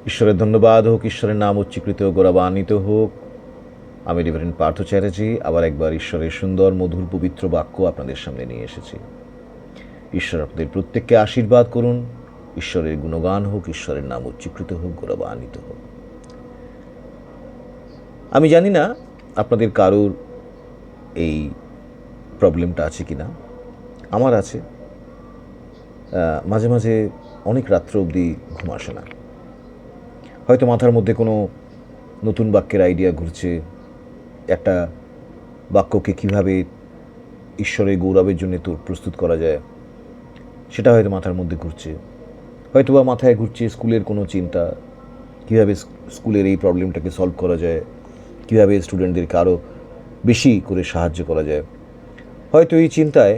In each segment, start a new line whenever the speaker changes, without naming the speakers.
ঈশ্বরের ধন্যবাদ হোক, ঈশ্বরের নাম উচ্চীকৃত গৌরবান্বিত হোক। আমি রেভারেন্ড পার্থ চ্যাটার্জি আবার একবার ঈশ্বরের সুন্দর মধুর পবিত্র বাক্য আপনাদের সামনে নিয়ে এসেছি। ঈশ্বর আপনাদের প্রত্যেককে আশীর্বাদ করুন। ঈশ্বরের গুণগান হোক, ঈশ্বরের নাম উচ্চীকৃত হোক, গৌরবান্বিত হোক। আমি জানি না আপনাদের কারোর এই প্রবলেমটা আছে কি না। আমার আছে। মাঝে মাঝে অনেক রাত্র অবধি ঘুম আসে না। হয়তো মাথার মধ্যে কোনো নতুন বাক্যের আইডিয়া ঘুরছে, একটা বাক্যকে কীভাবে ঈশ্বরের গৌরবের জন্য প্রস্তুত করা যায় সেটা হয়তো মাথার মধ্যে ঘুরছে। হয়তো বা মাথায় ঘুরছে স্কুলের কোনো চিন্তা, কীভাবে স্কুলের এই প্রবলেমটাকে সলভ করা যায়, কীভাবে স্টুডেন্টদেরকে আরও বেশি করে সাহায্য করা যায়। হয়তো এই চিন্তায়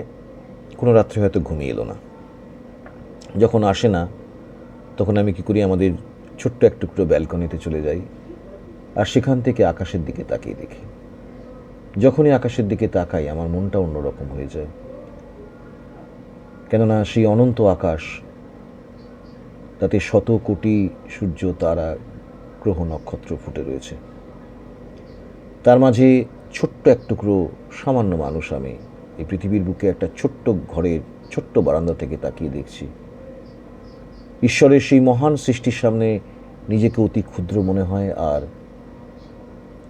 কোনো রাত্রে হয়তো ঘুমিয়ে এলো না। যখন আসে না তখন আমি কী করি, আমাদের ছোট্ট এক টুকরো ব্যালকনিতে চলে যাই আর সেখান থেকে আকাশের দিকে তাকিয়ে দেখি। যখনই আকাশের দিকে তাকাই আমার মনটা অন্যরকম হয়ে যায়, কেননা সেই অনন্ত আকাশ, তাতে শত কোটি সূর্য, তারা, গ্রহ, নক্ষত্র ফুটে রয়েছে। তার মাঝে ছোট্ট এক টুকরো সামান্য মানুষ আমি এই পৃথিবীর বুকে একটা ছোট্ট ঘরের ছোট্ট বারান্দা থেকে তাকিয়ে দেখছি। ঈশ্বরের সেই মহান সৃষ্টির সামনে নিজেকে অতি ক্ষুদ্র মনে হয়, আর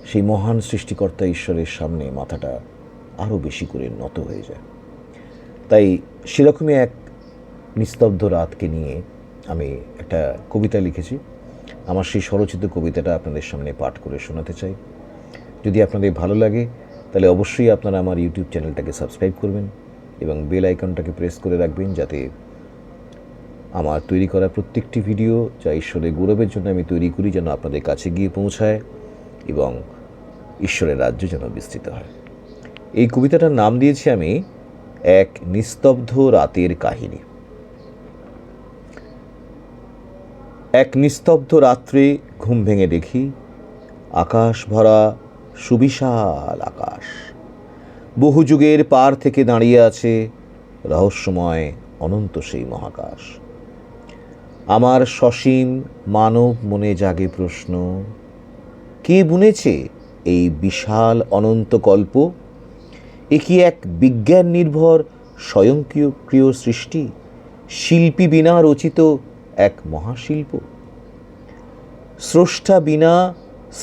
সেই মহান সৃষ্টিকর্তা ঈশ্বরের সামনে মাথাটা আরও বেশি করে নত হয়ে যায়। তাই সেরকমই এক নিস্তব্ধ রাতকে নিয়ে আমি একটা কবিতা লিখেছি। আমার সেই স্বরচিত কবিতাটা আপনাদের সামনে পাঠ করে শোনাতে চাই। যদি আপনাদের ভালো লাগে তাহলে অবশ্যই আপনারা আমার ইউটিউব চ্যানেলটাকে সাবস্ক্রাইব করবেন এবং বেল আইকনটাকে প্রেস করে রাখবেন, যাতে আমার তৈরি করা প্রত্যেকটি ভিডিও যা ঈশ্বরের গৌরবের জন্য আমি তৈরি করি যেন আপনাদের কাছে গিয়ে পৌঁছায় এবং ঈশ্বরের রাজ্য যেন বিস্তৃত হয়। এই কবিতাটার নাম দিয়েছি আমি এক নিস্তব্ধ রাতের কাহিনী। এক নিস্তব্ধ রাত্রে ঘুম ভেঙে দেখি আকাশ ভরা সুবিশাল আকাশ। বহু যুগের পার থেকে দাঁড়িয়ে আছে রহস্যময় অনন্ত সেই মহাকাশ। আমার সসীম মানব মনে জাগে প্রশ্ন, কে বুনেছে এই বিশাল অনন্ত কল্প? এ কি এক বিজ্ঞান নির্ভর স্বয়ংক্রিয় সৃষ্টি, শিল্পী বিনা রচিত এক মহাশিল্প? স্রষ্টা বিনা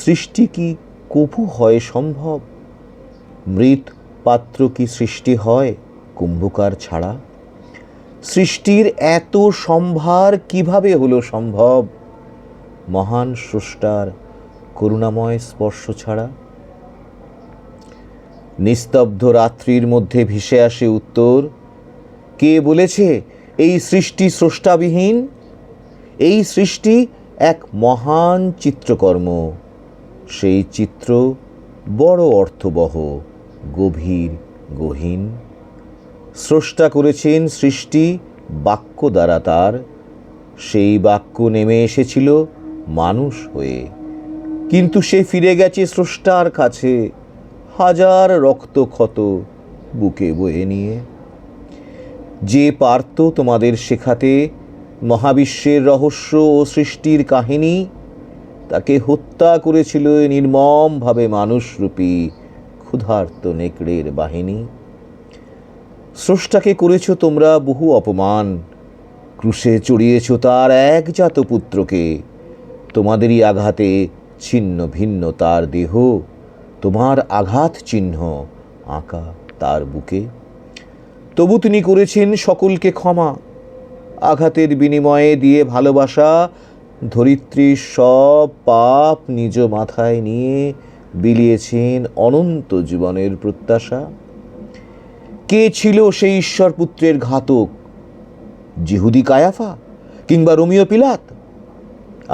সৃষ্টি কি কভু হয় সম্ভব? মৃৎ পাত্র কি সৃষ্টি হয় কুম্ভকার ছাড়া? সৃষ্টির এত সম্ভার কিভাবে হলো সম্ভব মহান স্রষ্টার করুণাময় স্পর্শ ছাড়া? নিস্তব্ধ রাত্রির মধ্যে ভেসে আসে উত্তর, কে বলেছে এই সৃষ্টি স্রষ্টাবিহীন? এই সৃষ্টি এক মহান চিত্রকর্ম, সেই চিত্র বড় অর্থবহ, গভীর, গহীন। স্রষ্টা করেছেন সৃষ্টি বাক্য দ্বারা তার, সেই বাক্য নেমে এসেছিল মানুষ হয়ে, কিন্তু সে ফিরে গেছে স্রষ্টার কাছে হাজার রক্তক্ষত বুকে বয়ে নিয়ে। যে পারত তোমাদের শেখাতে মহাবিশ্বের রহস্য ও সৃষ্টির কাহিনী, তাকে হত্যা করেছিল নির্মমভাবে মানুষরূপী ক্ষুধার্ত নেকড়ের বাহিনী। স্রষ্টাকে করেছ তোমরা বহু অপমান, ক্রুশে চড়িয়েছ তার একজাত পুত্রকে। তোমাদেরই আঘাতে ছিন্ন ভিন্ন তার দেহ, তোমার আঘাত চিহ্ন আঁকা তার বুকে। তবু তিনি করেছেন সকলকে ক্ষমা, আঘাতের বিনিময়ে দিয়ে ভালোবাসা। ধরিত্রীর সব পাপ নিজ মাথায় নিয়ে বিলিয়েছেন অনন্ত জীবনের প্রত্যাশা। কে ছিল সেই ঈশ্বর পুত্রের ঘাতক? জিহুদি কায়াফা কিংবা রোমিও পিলাত?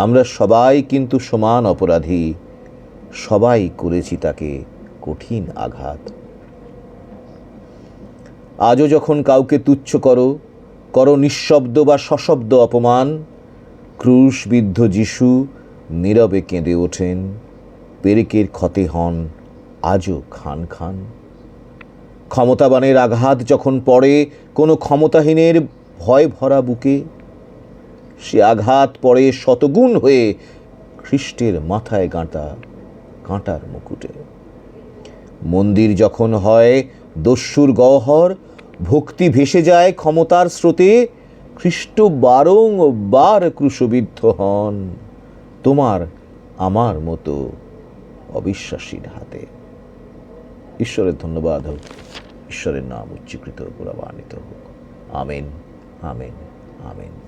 আমরা সবাই কিন্তু সমান অপরাধী, সবাই করেছি তাকে কঠিন আঘাত। আজও যখন কাউকে তুচ্ছ করো, করো নিঃশব্দ বা সশব্দ অপমান, ক্রুশবিদ্ধ যিশু নীরবে কেঁদে ওঠেন, পেরেকের ক্ষতে হন আজও খান খান। ক্ষমতাবানের আঘাত যখন পড়ে কোনো ক্ষমতাহীনের ভয় ভরা বুকে, সে আঘাত পড়ে শতগুণ হয়ে খ্রিস্টের মাথায় গাঁটা কাঁটার মুকুটে। মন্দির যখন হয় দস্যুর গহ্বর, ভক্তি ভেসে যায় ক্ষমতার স্রোতে, খ্রিস্ট বারংবার ক্রুশবিদ্ধ হন তোমার আমার মতো অবিশ্বাসীর হাতে। ঈশ্বরের ধন্যবাদ হোক, ঈশ্বরের নাম উচ্চীকৃত, গুণান্বিত হোক। Amen, amen, amen.